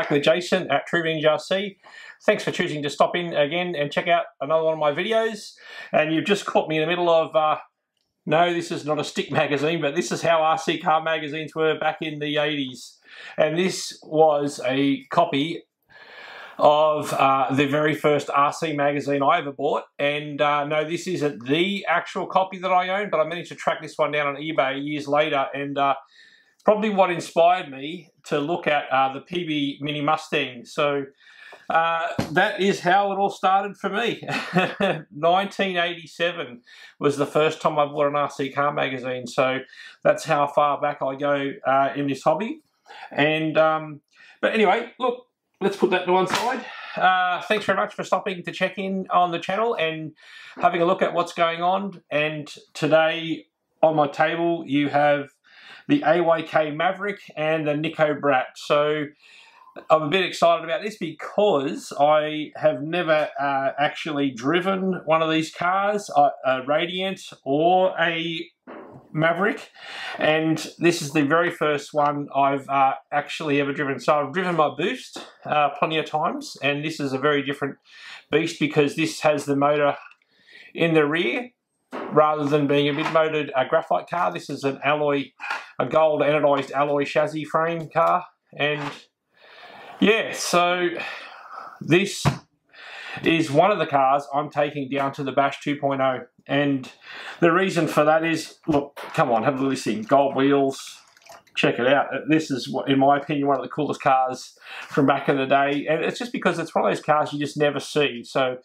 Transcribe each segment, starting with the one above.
back with Jason at True Vintage RC. Thanks for choosing to stop in again and check out another one of my videos. And you've just caught me in the middle of, no, this is not a stick magazine, but this is how RC car magazines were back in the 80s. And this was a copy of the very first RC magazine I ever bought. And no, this isn't the actual copy that I own, but I managed to track this one down on eBay years later, and probably what inspired me to look at the PB Mini Mustang. So that is how it all started for me. 1987 was the first time I bought an RC car magazine, so that's how far back I go in this hobby. And but anyway, look, let's put that to one side. Thanks very much for stopping to check in on the channel and having a look at what's going on. And today on my table you have the AYK Maverick and the Nico Brat. So I'm a bit excited about this because I have never actually driven one of these cars, a Radiant or a Maverick, and this is the very first one I've actually ever driven. So I've driven my Boost plenty of times, and this is a very different beast because this has the motor in the rear rather than being a mid-motored graphite car. This is an alloy, a gold anodized alloy chassis frame car. And yeah, so this is one of the cars I'm taking down to the Bash 2.0. And the reason for that is, look, come on, have a look at this thing. Gold wheels, check it out. This is, in my opinion, one of the coolest cars from back in the day. And it's just because it's one of those cars you just never see. So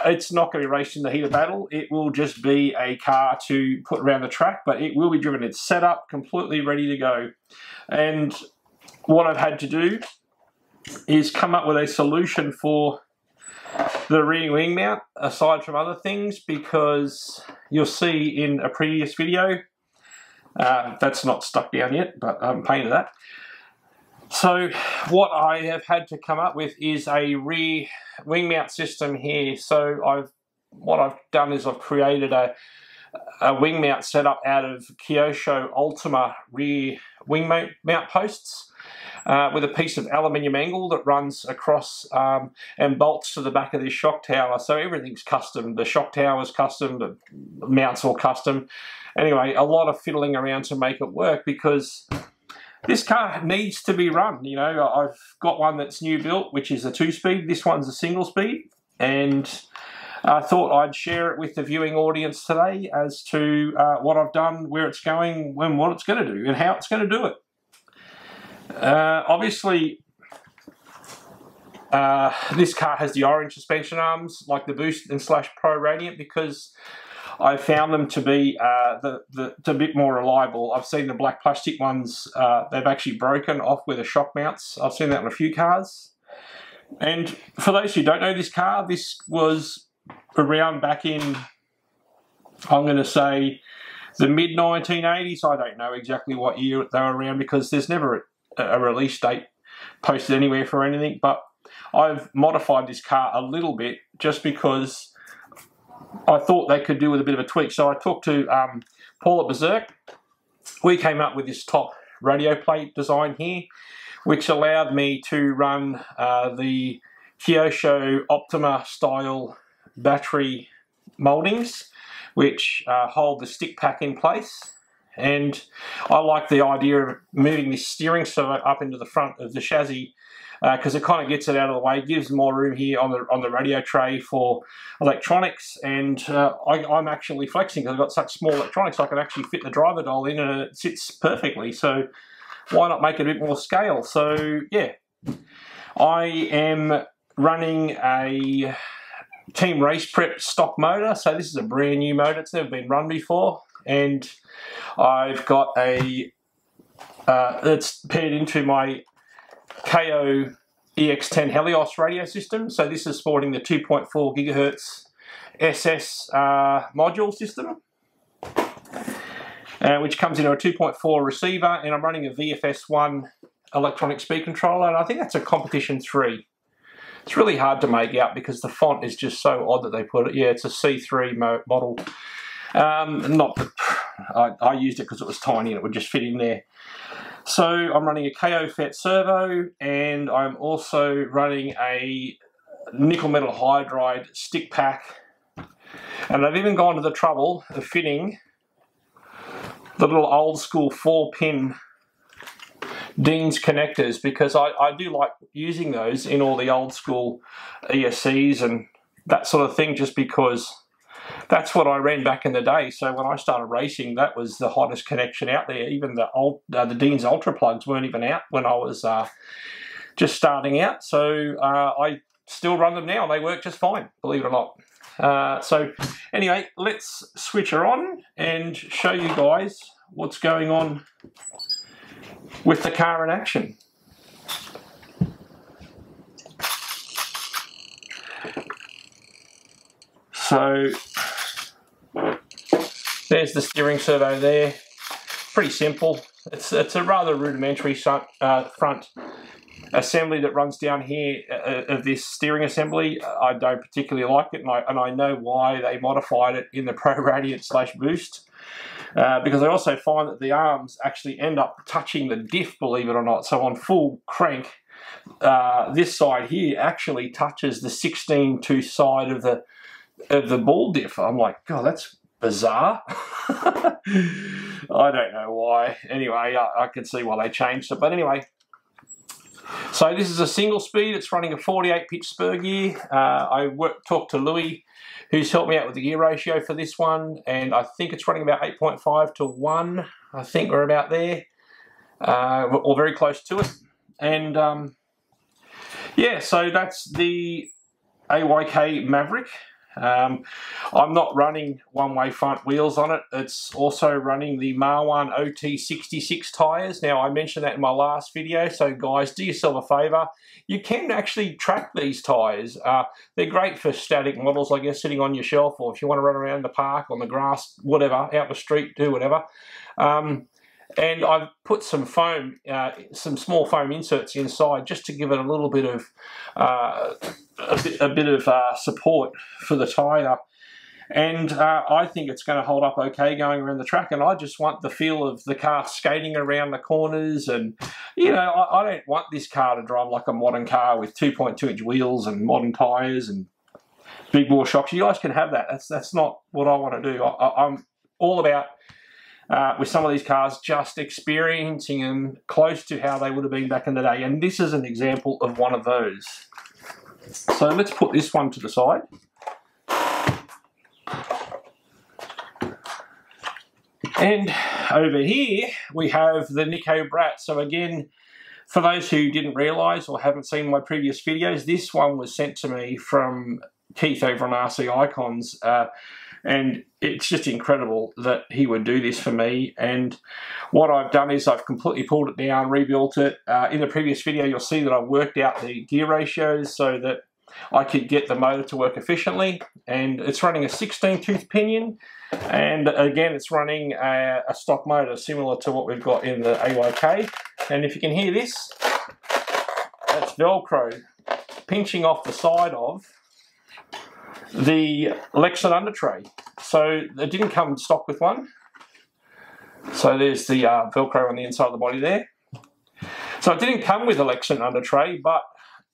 it's not going to be raced in the heat of battle. It will just be a car to put around the track, but it will be driven. It's set up, completely ready to go. And what I've had to do is come up with a solution for the rear wing mount, aside from other things, because you'll see in a previous video, that's not stuck down yet, but I haven't painted that. So what I have had to come up with is a rear wing mount system here. So what I've done is I've created a wing mount setup out of Kyosho Ultima rear wing mount posts with a piece of aluminium angle that runs across and bolts to the back of this shock tower. So everything's custom. The shock tower is custom, the mounts all custom. Anyway, a lot of fiddling around to make it work because this car needs to be run. You know, I've got one that's new built, which is a 2-speed. This one's a single speed, and I thought I'd share it with the viewing audience today as to what I've done, where it's going, and what it's going to do, and how it's going to do it. Obviously, this car has the orange suspension arms like the Boost and / Pro Radiant because I found them to be a bit more reliable. I've seen the black plastic ones, they've actually broken off with the shock mounts. I've seen that on a few cars. And for those who don't know this car, this was around back in, I'm going to say, the mid-1980s. I don't know exactly what year they were around because there's never a release date posted anywhere for anything, but I've modified this car a little bit just because I thought they could do with a bit of a tweak. So I talked to Paul at Berserk. We came up with this top radio plate design here, which allowed me to run the Kyosho Optima style battery mouldings, which hold the stick pack in place. And I like the idea of moving this steering servo up into the front of the chassis because it kind of gets it out of the way, gives more room here on the radio tray for electronics. And I'm actually flexing because I've got such small electronics I can actually fit the driver dial in and it sits perfectly. So why not make it a bit more scale? So yeah, I am running a Team Race Prep stock motor. So this is a brand new motor. It's never been run before. And I've got a, it's paired into my KO EX10 Helios radio system. So this is sporting the 2.4 gigahertz SS module system, which comes into a 2.4 receiver, and I'm running a VFS1 electronic speed controller, and I think that's a competition 3. It's really hard to make out because the font is just so odd that they put it. Yeah, it's a C3 model. Not that I used it because it was tiny and it would just fit in there. So I'm running a KO FET servo, and I'm also running a nickel metal hydride stick pack, and I've even gone to the trouble of fitting the little old school 4-pin Dean's connectors, because I do like using those in all the old school ESCs and that sort of thing, just because that's what I ran back in the day. So when I started racing, that was the hottest connection out there. Even the Dean's Ultra plugs weren't even out when I was just starting out. So I still run them now. They work just fine, believe it or not. So anyway, let's switch her on and show you guys what's going on with the car in action. So there's the steering servo there. Pretty simple. It's a rather rudimentary front assembly that runs down here of this steering assembly. I don't particularly like it, and I know why they modified it in the Pro Radiant / Boost. Because I also find that the arms actually end up touching the diff, believe it or not. So on full crank, this side here actually touches the 16-tooth side of the ball diff. I'm like, God, that's bizarre. I don't know why. Anyway, I can see why they changed it. But anyway, so this is a single speed. It's running a 48-pitch spur gear. I talked to Louis, who's helped me out with the gear ratio for this one, and I think it's running about 8.5 to 1. I think we're about there, or very close to it. And yeah, so that's the AYK Maverick. I'm not running one-way front wheels on it. It's also running the MARWAN OT66 tyres. Now, I mentioned that in my last video, so guys, do yourself a favour. You can actually track these tyres. They're great for static models, I guess, sitting on your shelf, or if you want to run around the park, on the grass, whatever, out the street, do whatever. And I've put some foam, some small foam inserts inside, just to give it a little bit of support for the tyre. And I think it's going to hold up okay going around the track. And I just want the feel of the car skating around the corners. And you know, I don't want this car to drive like a modern car with 2.2-inch wheels and modern tyres and big bore shocks. You guys can have that. That's not what I want to do. I'm all about, with some of these cars, just experiencing them close to how they would have been back in the day. And this is an example of one of those. So let's put this one to the side. And over here we have the Nico Brat. So again, for those who didn't realise or haven't seen my previous videos, this one was sent to me from Keith over on RC Icons. And it's just incredible that he would do this for me. And what I've done is I've completely pulled it down, rebuilt it. In the previous video, you'll see that I've worked out the gear ratios so that I could get the motor to work efficiently. And it's running a 16-tooth pinion. And again, it's running a stock motor similar to what we've got in the AYK. And if you can hear this, that's Velcro pinching off the side of the Lexan under tray. So it didn't come stock with one. So there's the Velcro on the inside of the body there. So it didn't come with a Lexan under tray, but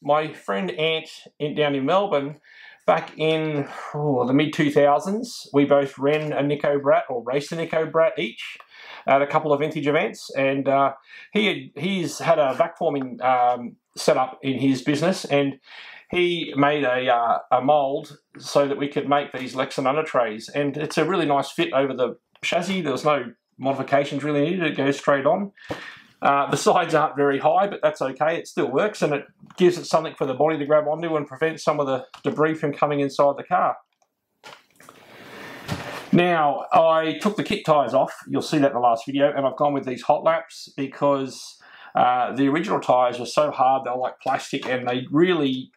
my friend Ant down in Melbourne, back in the mid-2000s, we both ran a Nico Brat, or raced a Nico Brat each, at a couple of vintage events, and he's had a vac forming set up in his business, and he made a mould so that we could make these Lexan under trays, and it's a really nice fit over the chassis. There's no modifications really needed, it goes straight on. The sides aren't very high, but that's okay, it still works, and it gives it something for the body to grab onto and prevent some of the debris from coming inside the car. Now, I took the kit tyres off, you'll see that in the last video, and I've gone with these hot laps because the original tyres were so hard, they're like plastic, and they really,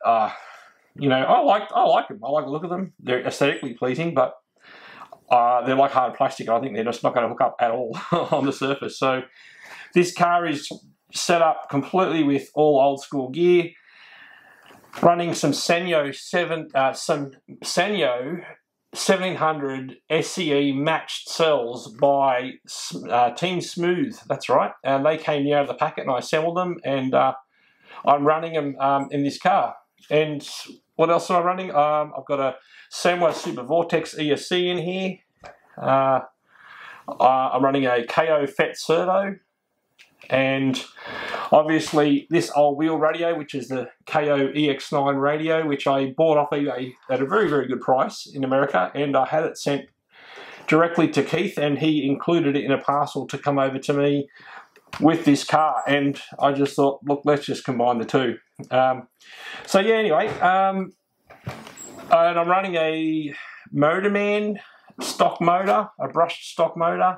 you know, I like them. I like the look of them. They're aesthetically pleasing, but they're like hard plastic. I think they're just not going to hook up at all on the surface. So this car is set up completely with all old school gear, running some Sanyo 1700 SCE matched cells by Team Smooth. That's right. And they came out of the packet and I assembled them, and I'm running them in this car. And what else am I running? I've got a Samwa Super Vortex ESC in here. I'm running a KO FET servo, and obviously this old wheel radio, which is the KO EX9 radio, which I bought off eBay at a very, very good price in America, and I had it sent directly to Keith, and he included it in a parcel to come over to me with this car, and I just thought, look, let's just combine the two. So yeah, anyway, and I'm running a Motorman stock motor, a brushed stock motor.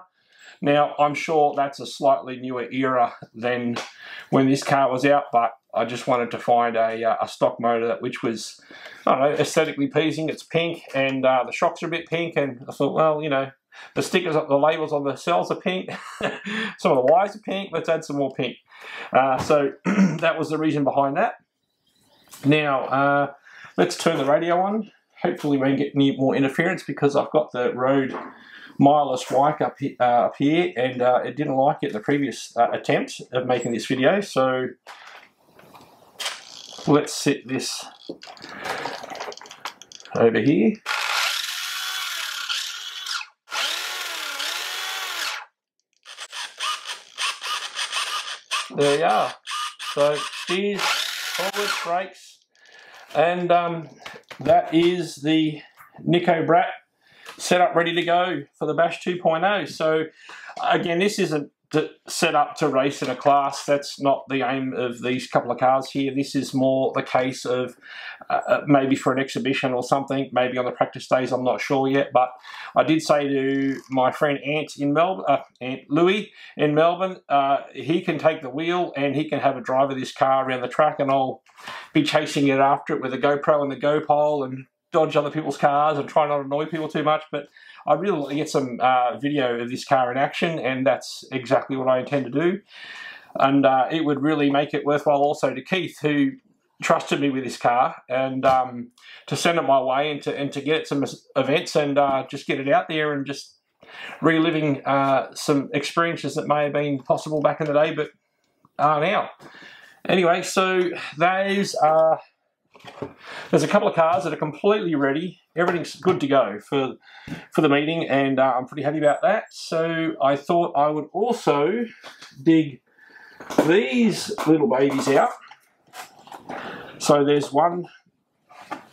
Now, I'm sure that's a slightly newer era than when this car was out, but I just wanted to find a stock motor which was, I don't know, aesthetically pleasing. It's pink, and the shocks are a bit pink, and I thought, well, you know, the stickers, the labels on the cells are pink. Some of the wires are pink. Let's add some more pink. So that was the reason behind that. Now, let's turn the radio on. Hopefully we won't get any more interference, because I've got the Rode wireless mic up here, and it didn't like it the previous attempt of making this video. So let's set this over here. There you are. So steers, forward, brakes, and that is the Nico Brat set up ready to go for the Bash 2.0. So again, this isn't set up to race in a class. That's not the aim of these couple of cars here. This is more the case of maybe for an exhibition or something, maybe on the practice days, I'm not sure yet. But I did say to my friend Ant in Melbourne, Aunt Louis in Melbourne, he can take the wheel and he can have a drive of this car around the track, and I'll be chasing it after it with a GoPro and the GoPole and dodge other people's cars and try not to annoy people too much. But I really want to get some video of this car in action, and that's exactly what I intend to do. And it would really make it worthwhile also to Keith, who trusted me with this car, and to send it my way, and to get some events, and just get it out there and just reliving some experiences that may have been possible back in the day but are now. Anyway, so those are... There's a couple of cars that are completely ready. Everything's good to go for the meeting, and I'm pretty happy about that. So I thought I would also dig these little babies out. So there's one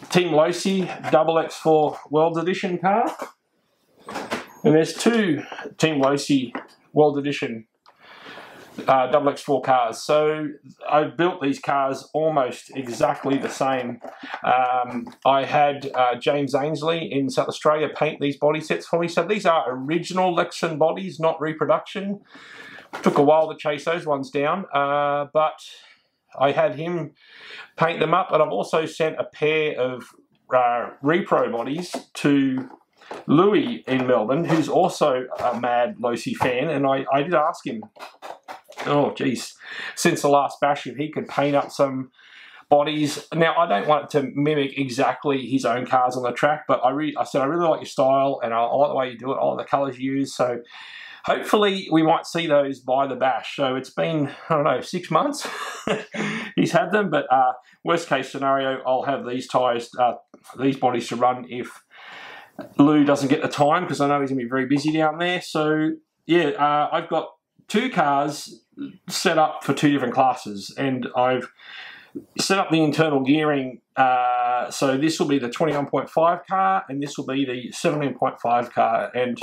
Team Losi XX4 World Edition car, and there's two Team Losi World Edition XX4 cars. So I built these cars almost exactly the same. I had James Ainsley in South Australia paint these body sets for me. So these are original Lexan bodies, not reproduction. Took a while to chase those ones down, but I had him paint them up, and I've also sent a pair of repro bodies to Louis in Melbourne, who's also a mad Losi fan, and I did ask him, oh geez, since the last bash, if he could paint up some bodies. Now, I don't want it to mimic exactly his own cars on the track, but I said I really like your style, and I like the way you do it, I like the colours you use. So hopefully we might see those by the bash. So it's been, I don't know, 6 months he's had them, but worst case scenario, I'll have these tyres, these bodies to run if Lou doesn't get the time, because I know he's going to be very busy down there. So yeah, I've got two cars set up for two different classes, and I've set up the internal gearing. So this will be the 21.5 car, and this will be the 17.5 car, and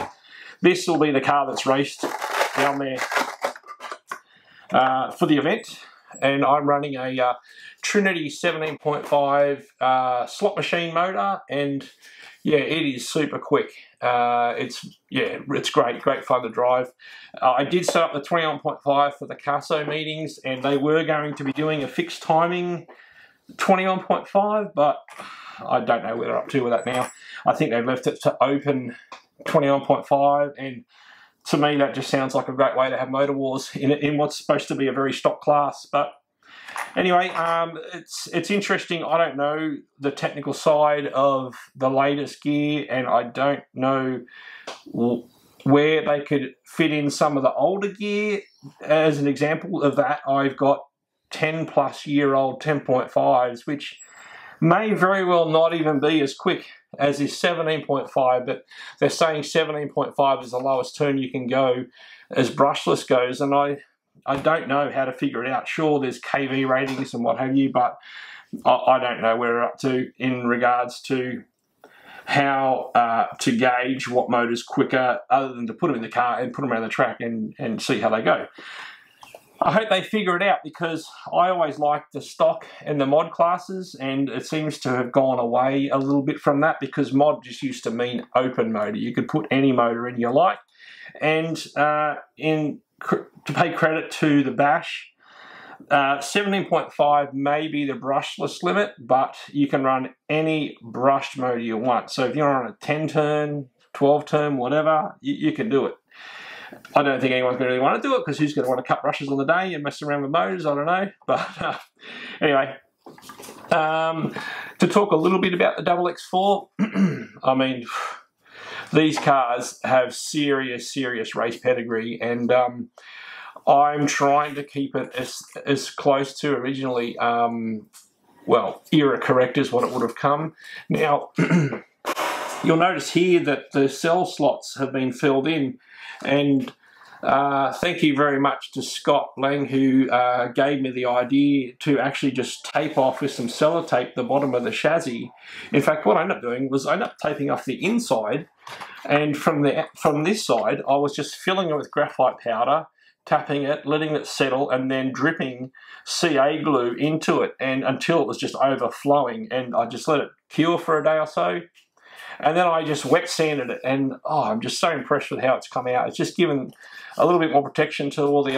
this will be the car that's raced down there for the event. And I'm running a Trinity 17.5 slot machine motor, and yeah, it is super quick. It's great fun to drive. I did set up the 21.5 for the CASO meetings, and they were going to be doing a fixed timing 21.5, but I don't know where they're up to with that now. I think they've left it to open 21.5, and to me that just sounds like a great way to have motor wars in what's supposed to be a very stock class. But Anyway, it's interesting. I don't know the technical side of the latest gear, and I don't know where they could fit in some of the older gear. As an example of that, I've got 10-plus-year-old 10.5s, which may very well not even be as quick as this 17.5, but they're saying 17.5 is the lowest turn you can go as brushless goes, and I don't know how to figure it out. Sure, there's KV ratings and what have you, but I don't know where we're up to in regards to how to gauge what motor's quicker, other than to put them in the car and put them around the track and see how they go. I hope they figure it out, because I always liked the stock and the mod classes, and it seems to have gone away a little bit from that, because mod just used to mean open motor. You could put any motor in you like, and to pay credit to the Bash, 17.5 may be the brushless limit, but you can run any brushed motor you want. So if you're on a 10-turn, 12-turn, whatever, you can do it. I don't think anyone's going to really want to do it, because who's going to want to cut brushes on the day and mess around with motors? I don't know. But anyway, to talk a little bit about the XX4, I mean, these cars have serious race pedigree, and I'm trying to keep it as close to originally, well, era correct is what it would have come. Now, you'll notice here that the cell slots have been filled in, and thank you very much to Scott Lang, who gave me the idea to actually just tape off with some sellotape the bottom of the chassis. In fact, what I ended up doing was I ended up taping off the inside, and from this side I was just filling it with graphite powder, tapping it, letting it settle, and then dripping CA glue into it, and until it was just overflowing, and I just let it cure for a day or so. And then I just wet sanded it, and oh, I'm just so impressed with how it's come out. It's just given a little bit more protection to all the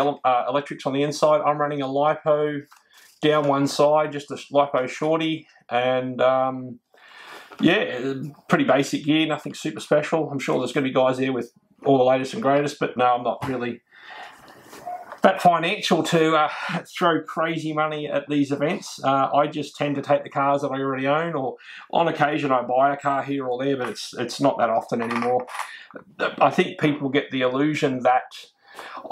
electrics on the inside. I'm running a LiPo down one side, just a LiPo shorty, and yeah, pretty basic gear, nothing super special. I'm sure there's going to be guys there with all the latest and greatest, but no, I'm not really that financial to throw crazy money at these events. I just tend to take the cars that I already own, or on occasion I buy a car here or there, but it's not that often anymore. I think people get the illusion that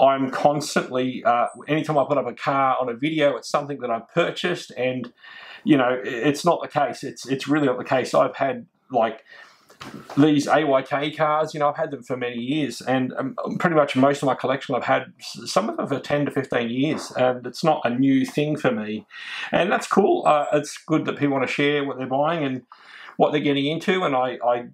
I'm constantly, anytime I put up a car on a video, it's something that I've purchased, and you know, it's not the case. It's really not the case. I've had like these AYK cars, you know, I've had them for many years, and pretty much most of my collection I've had some of them for 10 to 15 years, and it's not a new thing for me, and that's cool. It's good that people want to share what they're buying and what they're getting into, and I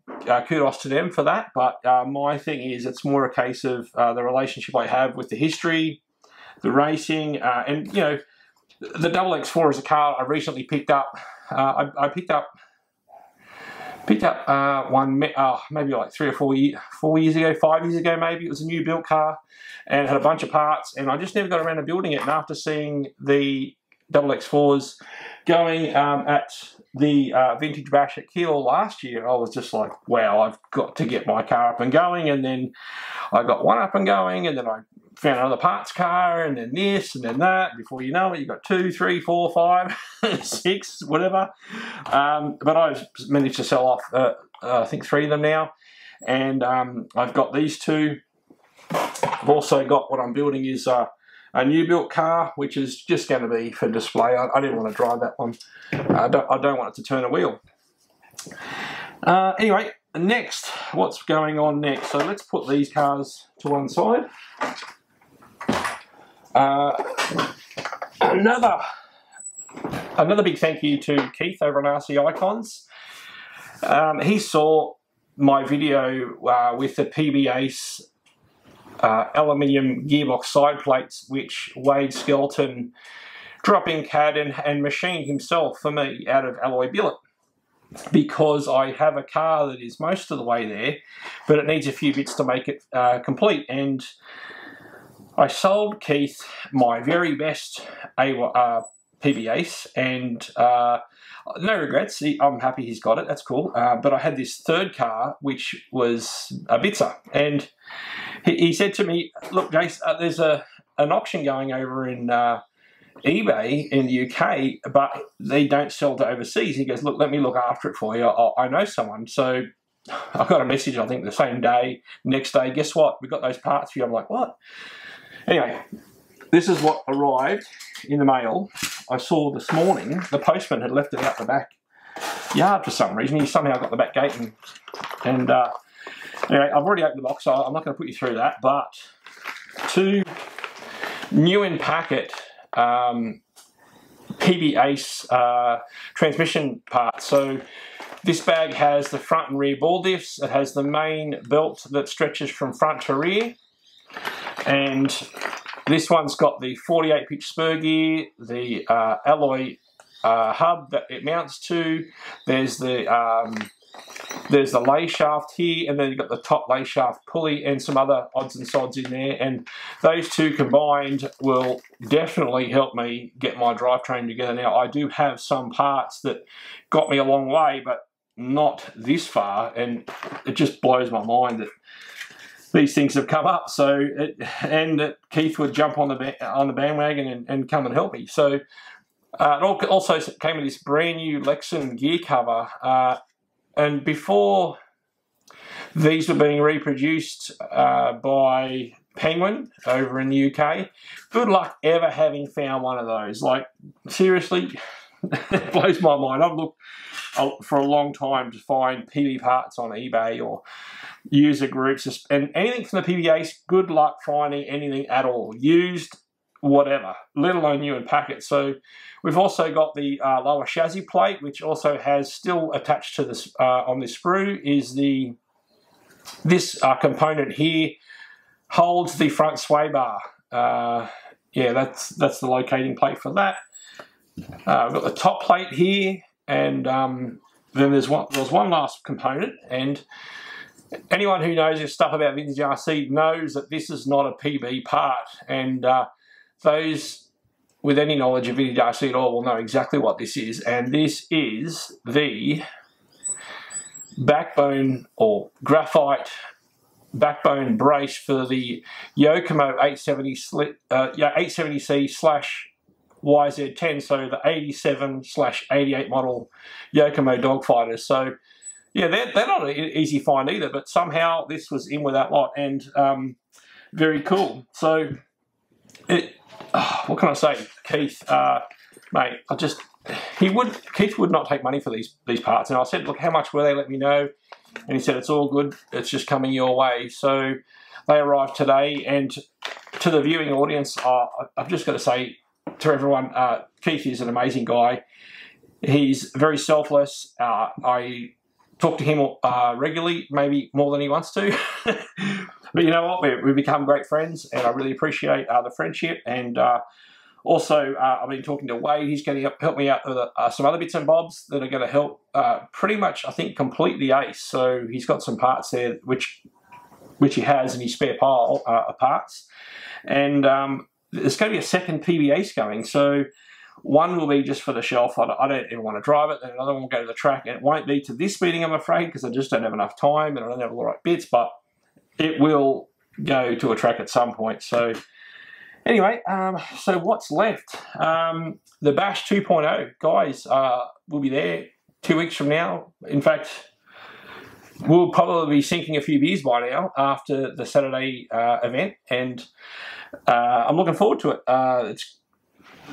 kudos to them for that. But my thing is, it's more a case of the relationship I have with the history, the racing, and you know, the XX4 is a car I recently picked up. I picked up one maybe like 3 or 4 years ago, 5 years ago maybe. It was a new built car and had a bunch of parts, and I just never got around to building it. And after seeing the XX4s going at the Vintage Bash at Kiel last year, I was just like, wow, I've got to get my car up and going. And then I got one up and going, and then I found another parts car, and then this, and then that. Before you know it, you've got 2, 3, 4, 5, 6, whatever. But I've managed to sell off, I think 3 of them now. And I've got these 2. I've also got, what I'm building is a new built car, which is just going to be for display. I didn't want to drive that one. I don't want it to turn a wheel. Anyway, next, what's going on next? So let's put these cars to one side. Another big thank you to Keith over on RC Icons. He saw my video with the PB Ace aluminium gearbox side plates, which Wade Skelton dropped in CAD and machined himself for me out of alloy billet, because I have a car that is most of the way there, but it needs a few bits to make it complete. And I sold Keith my very best PB Ace, and no regrets. I'm happy he's got it. That's cool. But I had this third car, which was a Bitzer, and he said to me, "Look, Jace, there's an auction going over in eBay in the UK, but they don't sell to overseas. He goes, look, let me look after it for you. I know someone. So I got a message, I think, the same day. Next day, guess what? We got those parts for you. I'm like, what? Anyway, this is what arrived in the mail. I saw this morning the postman had left it out the back yard for some reason. He somehow got the back gate, and anyway, I've already opened the box, so I'm not going to put you through that. But 2 new in packet PB Ace transmission parts. So this bag has the front and rear ball diffs. It has the main belt that stretches from front to rear, and this one's got the 48 pitch spur gear, the alloy hub that it mounts to. There's the lay shaft here, and then you've got the top lay shaft pulley and some other odds and sods in there, and those two combined will definitely help me get my drivetrain together. Now, I do have some parts that got me a long way, but not this far, and it just blows my mind that these things have come up. So that Keith would jump on the bandwagon and come and help me. So it also came with this brand new Lexan gear cover, and before these were being reproduced by Penguin over in the UK, good luck ever having found one of those. Like, seriously, it blows my mind. I've looked for a long time to find PB parts on eBay or user groups, and anything from the PBA, good luck finding anything at all. Used, whatever, let alone new in packet. So we've also got the lower chassis plate, which also has still attached to this on this sprue is this component here holds the front sway bar. Yeah, that's the locating plate for that. We've got the top plate here, and then there's one last component, and anyone who knows this stuff about vintage RC knows that this is not a PB part, and those with any knowledge of vintage RC at all will know exactly what this is, and this is the backbone or graphite backbone brace for the Yokomo 870C/YZ10, so the 87/88 model Yokomo dogfighters. So yeah, they're not an easy find either, but somehow this was in with that lot, and very cool. So what can I say, Keith? Mate, Keith would not take money for these parts, and I said, look, how much were they? Let me know. And he said, it's all good, it's just coming your way. So they arrived today, and to the viewing audience, I've just got to say to everyone, Keith is an amazing guy. He's very selfless. I talk to him regularly, maybe more than he wants to. But you know what, we've become great friends, and I really appreciate the friendship. And also, I've been talking to Wade. He's going to help me out with some other bits and bobs that are going to help pretty much, I think, complete the Ace. So he's got some parts there, which he has in his spare pile of parts. And there's going to be a second PB Ace going. So one will be just for the shelf. I don't even want to drive it. And another one will go to the track. And it won't be to this meeting, I'm afraid, because I just don't have enough time and I don't have all the right bits. But it will go to a track at some point. So anyway, so what's left? The Bash 2.0, guys, will be there 2 weeks from now. In fact, we'll probably be sinking a few beers by now after the Saturday event, and I'm looking forward to it. It's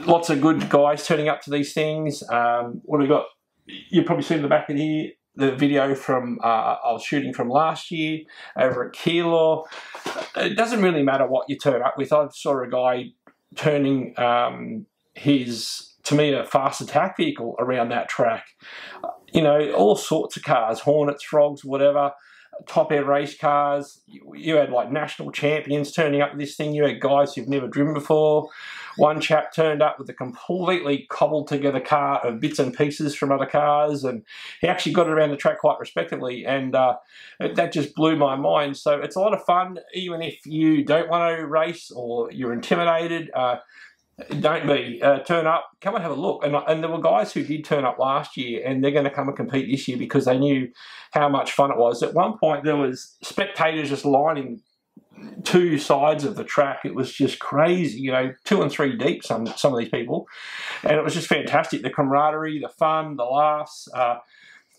lots of good guys turning up to these things. What have we got? You've probably seen in the back of here the video from I was shooting from last year over at Keilor. It doesn't really matter what you turn up with. I saw a guy turning his, to me, a fast attack vehicle around that track. You know, all sorts of cars, Hornets, Frogs, whatever, top end race cars. You had like national champions turning up with this thing. You had guys who've never driven before. One chap turned up with a completely cobbled together car of bits and pieces from other cars, and he actually got it around the track quite respectively, and that just blew my mind. So it's a lot of fun, even if you don't want to race or you're intimidated. Don't be. Turn up, come and have a look. And there were guys who did turn up last year, and they're going to come and compete this year because they knew how much fun it was. At one point, there was spectators just lining two sides of the track. It was just crazy, you know, 2 and 3 deep, some of these people. And it was just fantastic. The camaraderie, the fun, the laughs.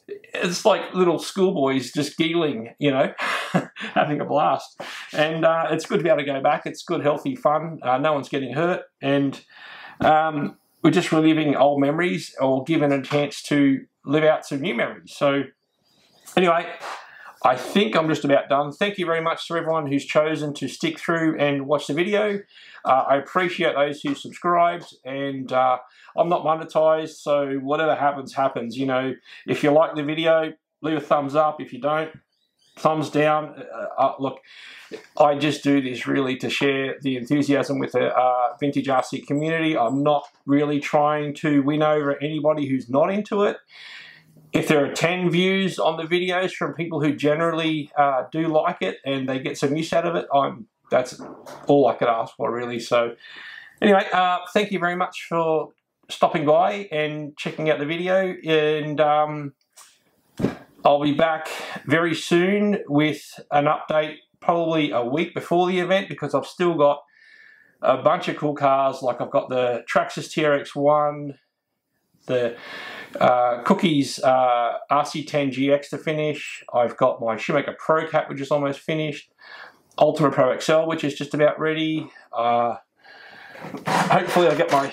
It's like little schoolboys just giggling, you know, having a blast. And it's good to be able to go back. It's good, healthy fun. No one's getting hurt. And we're just reliving old memories or giving a chance to live out some new memories. So anyway, I think I'm just about done. Thank you very much to everyone who's chosen to stick through and watch the video. I appreciate those who subscribed, and I'm not monetized, so whatever happens, happens. You know, if you like the video, leave a thumbs up. If you don't, thumbs down. Look, I just do this really to share the enthusiasm with the vintage RC community. I'm not really trying to win over anybody who's not into it. If there are 10 views on the videos from people who generally do like it and they get some use out of it, that's all I could ask for, really. So anyway, thank you very much for stopping by and checking out the video, and I'll be back very soon with an update, probably a week before the event, because I've still got a bunch of cool cars. Like I've got the Traxxas TRX1, the Cookies RC10 GX to finish. I've got my Shoemaker Pro Cat, which is almost finished. Ultima Pro XL, which is just about ready. Hopefully I'll get my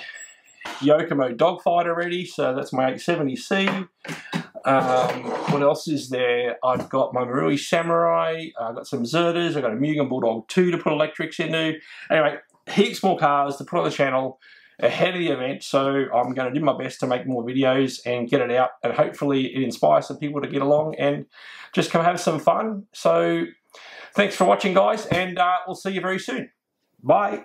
Yokomo Dogfighter ready, so that's my 870C. What else is there? I've got my Marui Samurai, I've got some Zertas, I've got a Mugen Bulldog 2 to put electrics into. Anyway, heaps more cars to put on the channel ahead of the event, so I'm going to do my best to make more videos and get it out, and hopefully it inspires some people to get along and just come have some fun. So thanks for watching, guys, and we'll see you very soon. Bye.